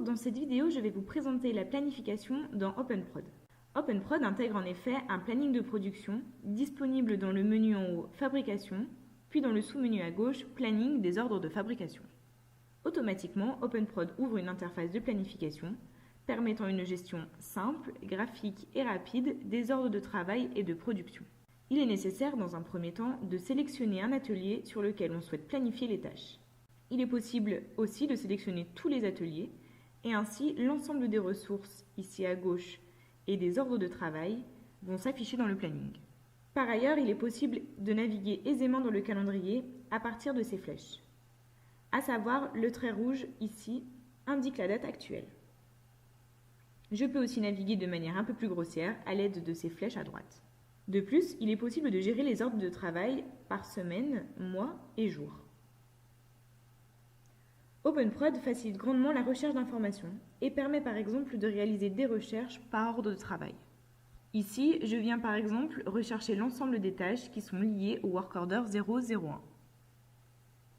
dans cette vidéo, je vais vous présenter la planification dans OpenProd. OpenProd intègre en effet un planning de production disponible dans le menu en haut Fabrication, puis dans le sous-menu à gauche Planning des ordres de fabrication. Automatiquement, OpenProd ouvre une interface de planification permettant une gestion simple, graphique et rapide des ordres de travail et de production. Il est nécessaire dans un premier temps de sélectionner un atelier sur lequel on souhaite planifier les tâches. Il est possible aussi de sélectionner tous les ateliers et ainsi l'ensemble des ressources ici à gauche et des ordres de travail vont s'afficher dans le planning. Par ailleurs, il est possible de naviguer aisément dans le calendrier à partir de ces flèches. À savoir, le trait rouge ici indique la date actuelle. Je peux aussi naviguer de manière un peu plus grossière à l'aide de ces flèches à droite. De plus, il est possible de gérer les ordres de travail par semaine, mois et jour. OpenProd facilite grandement la recherche d'informations et permet par exemple de réaliser des recherches par ordre de travail. Ici, je viens par exemple rechercher l'ensemble des tâches qui sont liées au work order 001.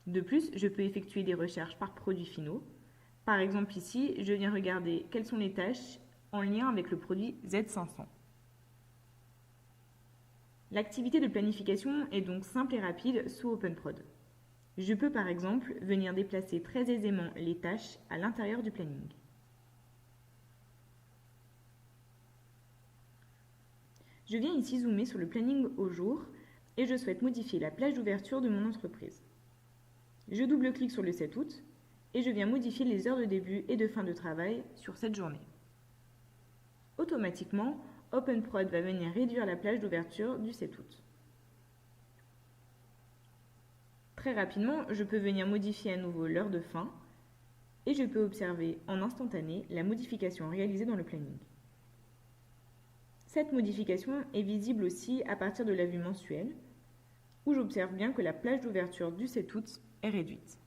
De plus, je peux effectuer des recherches par produits finaux. Par exemple ici, je viens regarder quelles sont les tâches en lien avec le produit Z500. L'activité de planification est donc simple et rapide sous OpenProd. Je peux par exemple venir déplacer très aisément les tâches à l'intérieur du planning. Je viens ici zoomer sur le planning au jour et je souhaite modifier la plage d'ouverture de mon entreprise. Je double-clique sur le 7 août et je viens modifier les heures de début et de fin de travail sur cette journée. Automatiquement, OpenProd va venir réduire la plage d'ouverture du 7 août. Très rapidement, je peux venir modifier à nouveau l'heure de fin et je peux observer en instantané la modification réalisée dans le planning. Cette modification est visible aussi à partir de la vue mensuelle où j'observe bien que la plage d'ouverture du 7 août est réduite.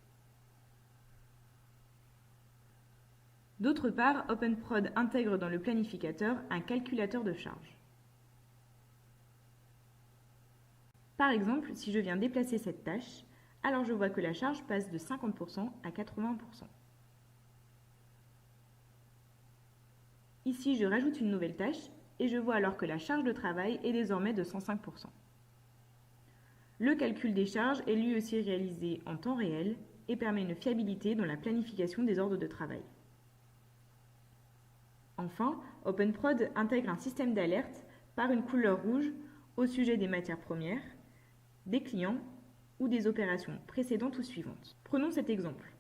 D'autre part, OpenProd intègre dans le planificateur un calculateur de charge. Par exemple, si je viens déplacer cette tâche, alors je vois que la charge passe de 50% à 80%. Ici, je rajoute une nouvelle tâche et je vois alors que la charge de travail est désormais de 105%. Le calcul des charges est lui aussi réalisé en temps réel et permet une fiabilité dans la planification des ordres de travail. Enfin, OpenProd intègre un système d'alerte par une couleur rouge au sujet des matières premières, des clients ou des opérations précédentes ou suivantes. Prenons cet exemple.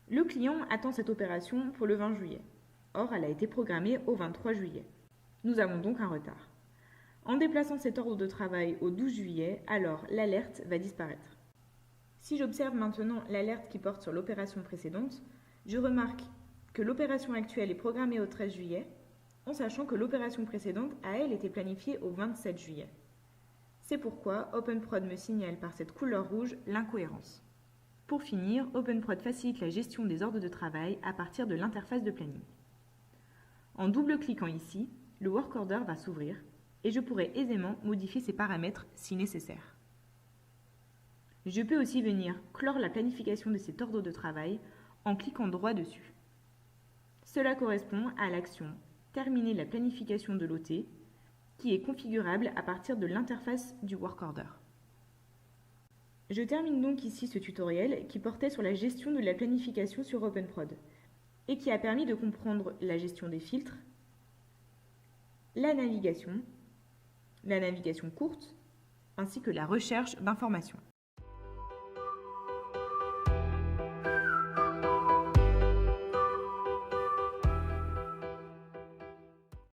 Le client attend cette opération pour le 20 juillet. Or, elle a été programmée au 23 juillet. Nous avons donc un retard. En déplaçant cet ordre de travail au 12 juillet, alors l'alerte va disparaître. Si j'observe maintenant l'alerte qui porte sur l'opération précédente, je remarque que l'opération actuelle est programmée au 13 juillet, en sachant que l'opération précédente a elle été planifiée au 27 juillet. C'est pourquoi OpenProd me signale par cette couleur rouge l'incohérence. Pour finir, OpenProd facilite la gestion des ordres de travail à partir de l'interface de planning. En double-cliquant ici, le work order va s'ouvrir et je pourrai aisément modifier ses paramètres si nécessaire. Je peux aussi venir clore la planification de cet ordre de travail en cliquant droit dessus. Cela correspond à l'action « Terminer la planification de l'OT » qui est configurable à partir de l'interface du work order. Je termine donc ici ce tutoriel qui portait sur la gestion de la planification sur OpenProd et qui a permis de comprendre la gestion des filtres, la navigation courte, ainsi que la recherche d'informations.